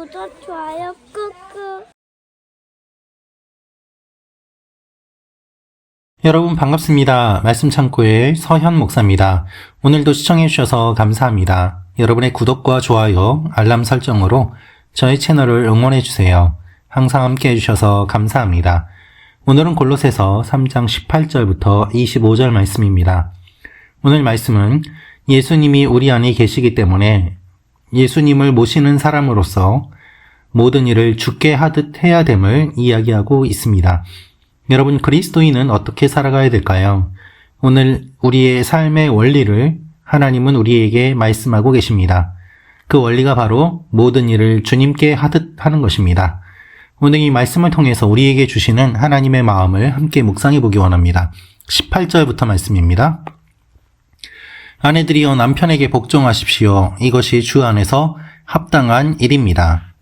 구독, 좋아요 꾹꾹. 여러분 반갑습니다. 말씀 창고의 서현 목사입니다. 오늘도 시청해 주셔서 감사합니다. 여러분의 구독과 좋아요, 알람 설정으로 저희 채널을 응원해 주세요. 항상 함께 해주셔서 감사합니다. 오늘은 골로새서 3장 18절부터 25절 말씀입니다. 오늘 말씀은 예수님이 우리 안에 계시기 때문에 예수님을 모시는 사람으로서 모든 일을 주께 하듯 해야 됨을 이야기하고 있습니다. 여러분, 그리스도인은 어떻게 살아가야 될까요? 오늘 우리의 삶의 원리를 하나님은 우리에게 말씀하고 계십니다. 그 원리가 바로 모든 일을 주님께 하듯 하는 것입니다. 오늘 이 말씀을 통해서 우리에게 주시는 하나님의 마음을 함께 묵상해 보기 원합니다. 18절부터 말씀입니다. 아내들이여 남편에게 복종하십시오. 이것이 주 안에서 합당한 일입니다.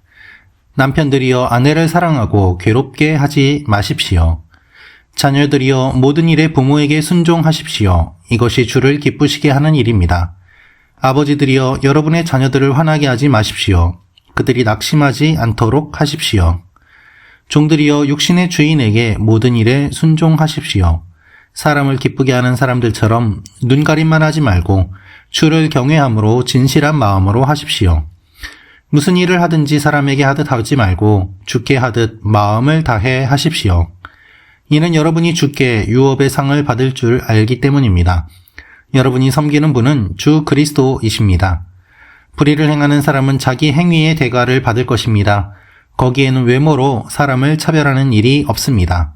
남편들이여 아내를 사랑하고 괴롭게 하지 마십시오. 자녀들이여 모든 일에 부모에게 순종하십시오. 이것이 주를 기쁘시게 하는 일입니다. 아버지들이여 여러분의 자녀들을 화나게 하지 마십시오. 그들이 낙심하지 않도록 하십시오. 종들이여 육신의 주인에게 모든 일에 순종하십시오. 사람을 기쁘게 하는 사람들처럼 눈가림만 하지 말고 주를 경외함으로 진실한 마음으로 하십시오. 무슨 일을 하든지 사람에게 하듯 하지 말고 주께 하듯 마음을 다해 하십시오. 이는 여러분이 주께 유업의 상을 받을 줄 알기 때문입니다. 여러분이 섬기는 분은 주 그리스도이십니다. 불의를 행하는 사람은 자기 행위의 대가를 받을 것입니다. 거기에는 외모로 사람을 차별하는 일이 없습니다.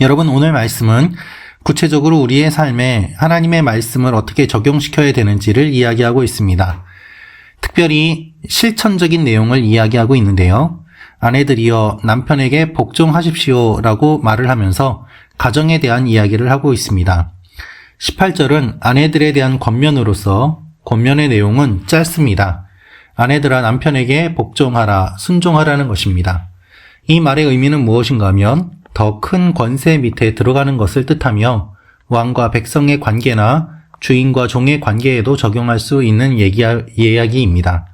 여러분, 오늘 말씀은 구체적으로 우리의 삶에 하나님의 말씀을 어떻게 적용시켜야 되는지를 이야기하고 있습니다. 특별히 실천적인 내용을 이야기하고 있는데요. 아내들이여 남편에게 복종하십시오 라고 말을 하면서 가정에 대한 이야기를 하고 있습니다. 18절은 아내들에 대한 권면으로서 권면의 내용은 짧습니다. 아내들아 남편에게 복종하라, 순종하라는 것입니다. 이 말의 의미는 무엇인가 하면 더 큰 권세 밑에 들어가는 것을 뜻하며 왕과 백성의 관계나 주인과 종의 관계에도 적용할 수 있는 이야기입니다.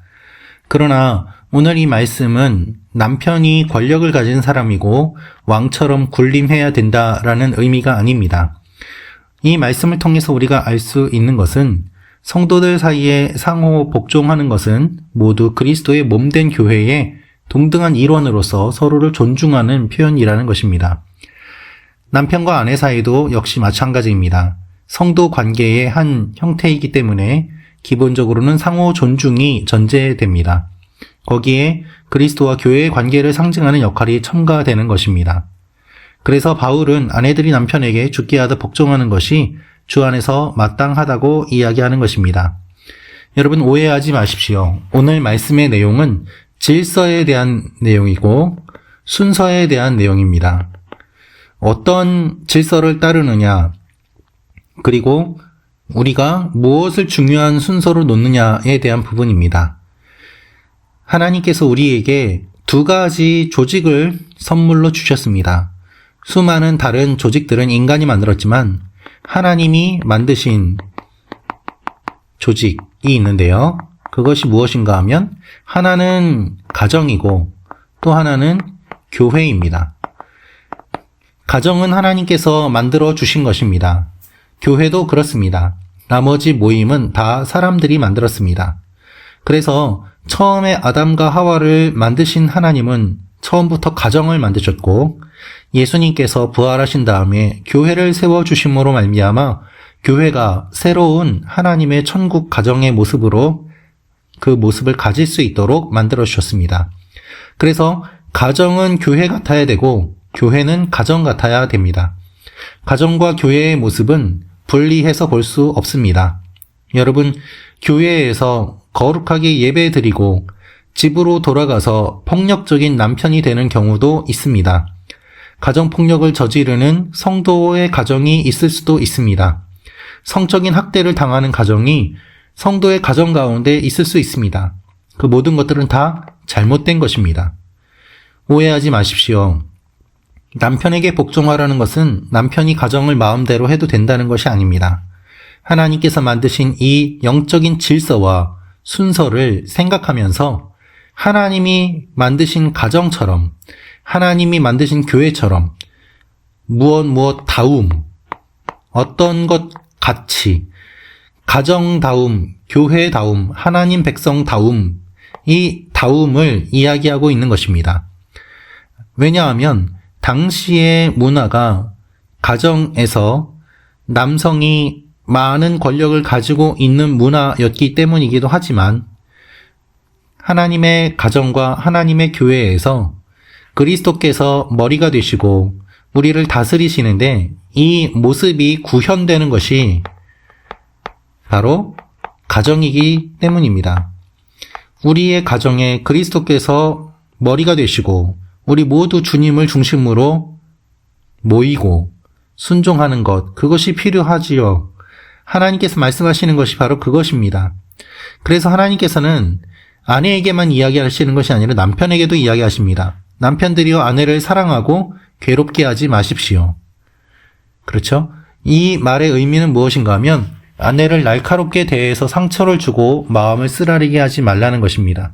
그러나 오늘 이 말씀은 남편이 권력을 가진 사람이고 왕처럼 군림해야 된다라는 의미가 아닙니다. 이 말씀을 통해서 우리가 알 수 있는 것은 성도들 사이에 상호 복종하는 것은 모두 그리스도의 몸된 교회의 동등한 일원으로서 서로를 존중하는 표현이라는 것입니다. 남편과 아내 사이도 역시 마찬가지입니다. 성도 관계의 한 형태이기 때문에 기본적으로는 상호 존중이 전제됩니다. 거기에 그리스도와 교회의 관계를 상징하는 역할이 첨가되는 것입니다. 그래서 바울은 아내들이 남편에게 주께 하듯 복종하는 것이 주 안에서 마땅하다고 이야기하는 것입니다. 여러분, 오해하지 마십시오. 오늘 말씀의 내용은 질서에 대한 내용이고 순서에 대한 내용입니다. 어떤 질서를 따르느냐, 그리고 우리가 무엇을 중요한 순서로 놓느냐에 대한 부분입니다. 하나님께서 우리에게 두 가지 조직을 선물로 주셨습니다. 수많은 다른 조직들은 인간이 만들었지만 하나님이 만드신 조직이 있는데요. 그것이 무엇인가 하면 하나는 가정이고 또 하나는 교회입니다. 가정은 하나님께서 만들어 주신 것입니다. 교회도 그렇습니다. 나머지 모임은 다 사람들이 만들었습니다. 그래서 처음에 아담과 하와를 만드신 하나님은 처음부터 가정을 만드셨고 예수님께서 부활하신 다음에 교회를 세워주심으로 말미암아 교회가 새로운 하나님의 천국 가정의 모습으로 그 모습을 가질 수 있도록 만들어주셨습니다. 그래서 가정은 교회 같아야 되고 교회는 가정 같아야 됩니다. 가정과 교회의 모습은 분리해서 볼 수 없습니다. 여러분, 교회에서 거룩하게 예배드리고 집으로 돌아가서 폭력적인 남편이 되는 경우도 있습니다. 가정폭력을 저지르는 성도의 가정이 있을 수도 있습니다. 성적인 학대를 당하는 가정이 성도의 가정 가운데 있을 수 있습니다. 그 모든 것들은 다 잘못된 것입니다. 오해하지 마십시오. 남편에게 복종하라는 것은 남편이 가정을 마음대로 해도 된다는 것이 아닙니다. 하나님께서 만드신 이 영적인 질서와 순서를 생각하면서 하나님이 만드신 가정처럼, 하나님이 만드신 교회처럼 무엇 다움, 어떤 것 같이 가정다움, 교회다움, 하나님 백성다움, 이 다움을 이야기하고 있는 것입니다. 왜냐하면 당시의 문화가 가정에서 남성이 많은 권력을 가지고 있는 문화였기 때문이기도 하지만 하나님의 가정과 하나님의 교회에서 그리스도께서 머리가 되시고 우리를 다스리시는데 이 모습이 구현되는 것이 바로 가정이기 때문입니다. 우리의 가정에 그리스도께서 머리가 되시고 우리 모두 주님을 중심으로 모이고 순종하는 것, 그것이 필요하지요. 하나님께서 말씀하시는 것이 바로 그것입니다. 그래서 하나님께서는 아내에게만 이야기하시는 것이 아니라 남편에게도 이야기하십니다. 남편들이여 아내를 사랑하고 괴롭게 하지 마십시오. 그렇죠? 이 말의 의미는 무엇인가 하면 아내를 날카롭게 대해서 상처를 주고 마음을 쓰라리게 하지 말라는 것입니다.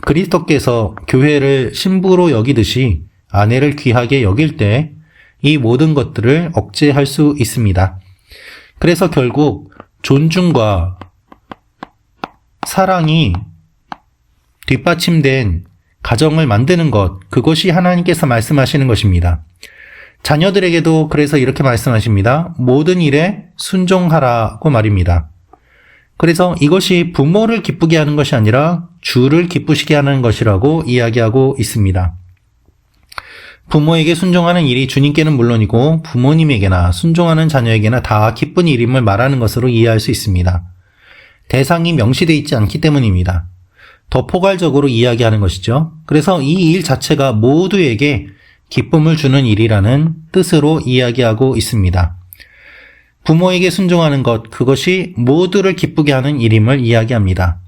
그리스도께서 교회를 신부로 여기듯이 아내를 귀하게 여길 때 이 모든 것들을 억제할 수 있습니다. 그래서 결국 존중과 사랑이 뒷받침된 가정을 만드는 것, 그것이 하나님께서 말씀하시는 것입니다. 자녀들에게도 그래서 이렇게 말씀하십니다. 모든 일에 순종하라고 말입니다. 그래서 이것이 부모를 기쁘게 하는 것이 아니라 주를 기쁘시게 하는 것이라고 이야기하고 있습니다. 부모에게 순종하는 일이 주님께는 물론이고 부모님에게나 순종하는 자녀에게나 다 기쁜 일임을 말하는 것으로 이해할 수 있습니다. 대상이 명시되어 있지 않기 때문입니다. 더 포괄적으로 이야기하는 것이죠. 그래서 이 일 자체가 모두에게 기쁨을 주는 일이라는 뜻으로 이야기하고 있습니다. 부모에게 순종하는 것, 그것이 모두를 기쁘게 하는 일임을 이야기합니다.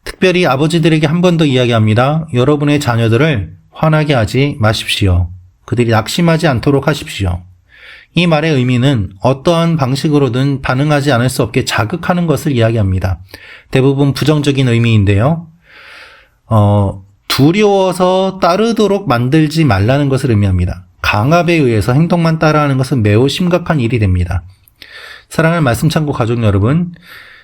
특별히 아버지들에게 한 번 더 이야기합니다. 여러분의 자녀들을 화나게 하지 마십시오. 그들이 낙심하지 않도록 하십시오. 이 말의 의미는 어떠한 방식으로든 반응하지 않을 수 없게 자극하는 것을 이야기합니다. 대부분 부정적인 의미인데요. 두려워서 따르도록 만들지 말라는 것을 의미합니다. 강압에 의해서 행동만 따라하는 것은 매우 심각한 일이 됩니다. 사랑하는 말씀 창고 가족 여러분,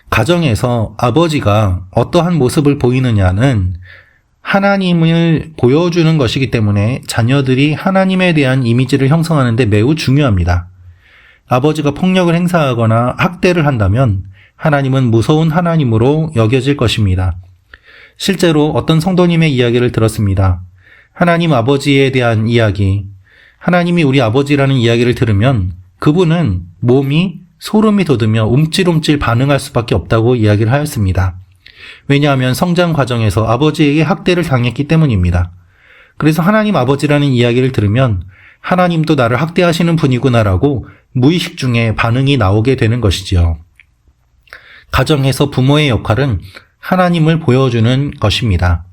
가정에서 아버지가 어떠한 모습을 보이느냐는 하나님을 보여주는 것이기 때문에 자녀들이 하나님에 대한 이미지를 형성하는 데 매우 중요합니다. 아버지가 폭력을 행사하거나 학대를 한다면 하나님은 무서운 하나님으로 여겨질 것입니다. 실제로 어떤 성도님의 이야기를 들었습니다. 하나님 아버지에 대한 이야기, 하나님이 우리 아버지라는 이야기를 들으면 그분은 몸이 소름이 돋으며 움찔움찔 반응할 수밖에 없다고 이야기를 하였습니다. 왜냐하면 성장 과정에서 아버지에게 학대를 당했기 때문입니다. 그래서 하나님 아버지라는 이야기를 들으면 하나님도 나를 학대하시는 분이구나라고 무의식 중에 반응이 나오게 되는 것이지요. 가정에서 부모의 역할은 하나님을 보여주는 것입니다.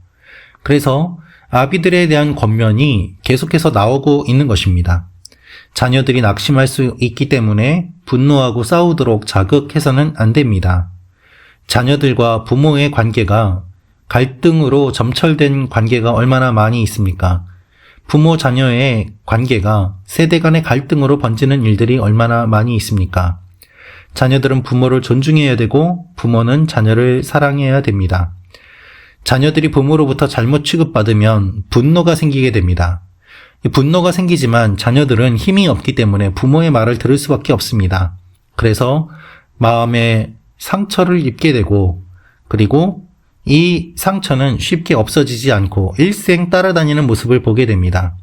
그래서 아비들에 대한 권면이 계속해서 나오고 있는 것입니다. 자녀들이 낙심할 수 있기 때문에 분노하고 싸우도록 자극해서는 안 됩니다. 자녀들과 부모의 관계가 갈등으로 점철된 관계가 얼마나 많이 있습니까? 부모 자녀의 관계가 세대 간의 갈등으로 번지는 일들이 얼마나 많이 있습니까? 자녀들은 부모를 존중해야 되고 부모는 자녀를 사랑해야 됩니다. 자녀들이 부모로부터 잘못 취급받으면 분노가 생기게 됩니다. 분노가 생기지만 자녀들은 힘이 없기 때문에 부모의 말을 들을 수밖에 없습니다. 그래서 마음에 상처를 입게 되고 그리고 이 상처는 쉽게 없어지지 않고 일생 따라다니는 모습을 보게 됩니다.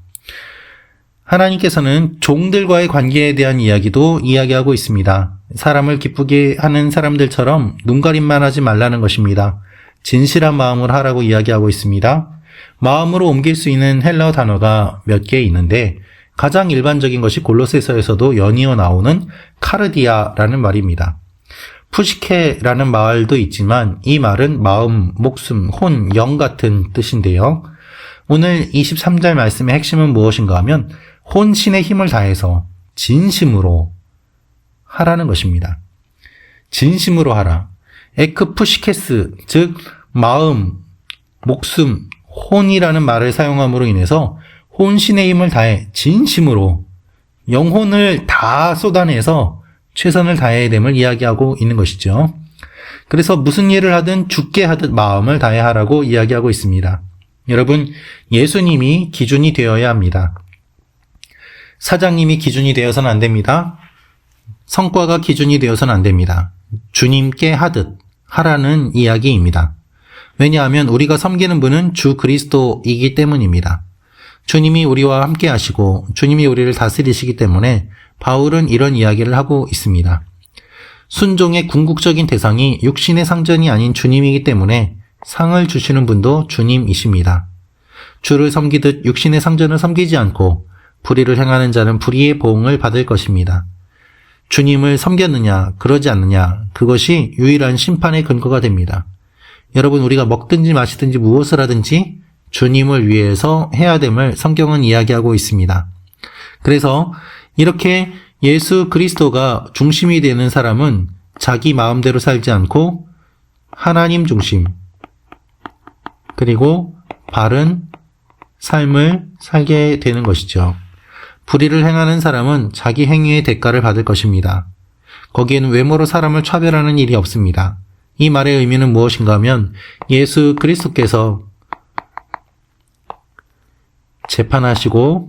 하나님께서는 종들과의 관계에 대한 이야기도 이야기하고 있습니다. 사람을 기쁘게 하는 사람들처럼 눈가림만 하지 말라는 것입니다. 진실한 마음으로 하라고 이야기하고 있습니다. 마음으로 옮길 수 있는 헬라어 단어가 몇 개 있는데 가장 일반적인 것이 골로새서에서도 연이어 나오는 카르디아라는 말입니다. 푸시케라는 말도 있지만 이 말은 마음, 목숨, 혼, 영 같은 뜻인데요. 오늘 23절 말씀의 핵심은 무엇인가 하면 혼신의 힘을 다해서 진심으로 하라는 것입니다. 진심으로 하라. 에크 푸시케스, 즉 마음, 목숨, 혼이라는 말을 사용함으로 인해서 혼신의 힘을 다해 진심으로 영혼을 다 쏟아내서 최선을 다해야 됨을 이야기하고 있는 것이죠. 그래서 무슨 일을 하든 죽게 하듯 마음을 다해 하라고 이야기하고 있습니다. 여러분, 예수님이 기준이 되어야 합니다. 사장님이 기준이 되어서는 안 됩니다. 성과가 기준이 되어서는 안 됩니다. 주님께 하듯 하라는 이야기입니다. 왜냐하면 우리가 섬기는 분은 주 그리스도이기 때문입니다. 주님이 우리와 함께 하시고 주님이 우리를 다스리시기 때문에 바울은 이런 이야기를 하고 있습니다. 순종의 궁극적인 대상이 육신의 상전이 아닌 주님이기 때문에 상을 주시는 분도 주님이십니다. 주를 섬기듯 육신의 상전을 섬기지 않고 불의를 행하는 자는 불의의 보응을 받을 것입니다. 주님을 섬겼느냐, 그러지 않느냐, 그것이 유일한 심판의 근거가 됩니다. 여러분, 우리가 먹든지 마시든지 무엇을 하든지 주님을 위해서 해야 됨을 성경은 이야기하고 있습니다. 그래서 이렇게 예수 그리스도가 중심이 되는 사람은 자기 마음대로 살지 않고 하나님 중심, 그리고 바른 삶을 살게 되는 것이죠. 불의를 행하는 사람은 자기 행위의 대가를 받을 것입니다. 거기에는 외모로 사람을 차별하는 일이 없습니다. 이 말의 의미는 무엇인가 하면 예수 그리스도께서 재판하시고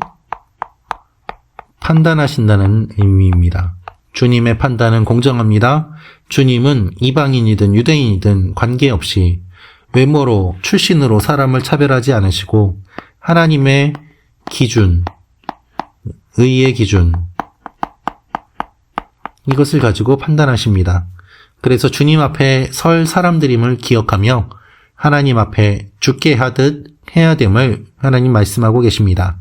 판단하신다는 의미입니다. 주님의 판단은 공정합니다. 주님은 이방인이든 유대인이든 관계없이 외모로, 출신으로 사람을 차별하지 않으시고 하나님의 기준, 의의 기준, 이것을 가지고 판단하십니다. 그래서 주님 앞에 설 사람들임을 기억하며 하나님 앞에 죽게 하듯 해야 됨을 하나님 말씀하고 계십니다.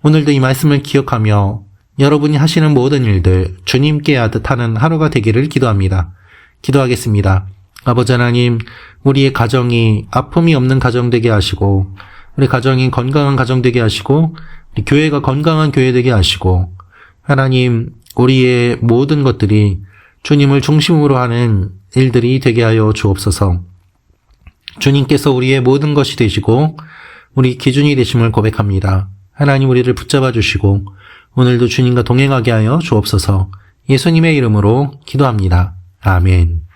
오늘도 이 말씀을 기억하며 여러분이 하시는 모든 일들 주님께 하듯 하는 하루가 되기를 기도합니다. 기도하겠습니다. 아버지 하나님, 우리의 가정이 아픔이 없는 가정 되게 하시고 우리 가정이 건강한 가정 되게 하시고 우리 교회가 건강한 교회 되게 하시고 하나님, 우리의 모든 것들이 주님을 중심으로 하는 일들이 되게 하여 주옵소서. 주님께서 우리의 모든 것이 되시고 우리 기준이 되심을 고백합니다. 하나님, 우리를 붙잡아 주시고 오늘도 주님과 동행하게 하여 주옵소서. 예수님의 이름으로 기도합니다. 아멘.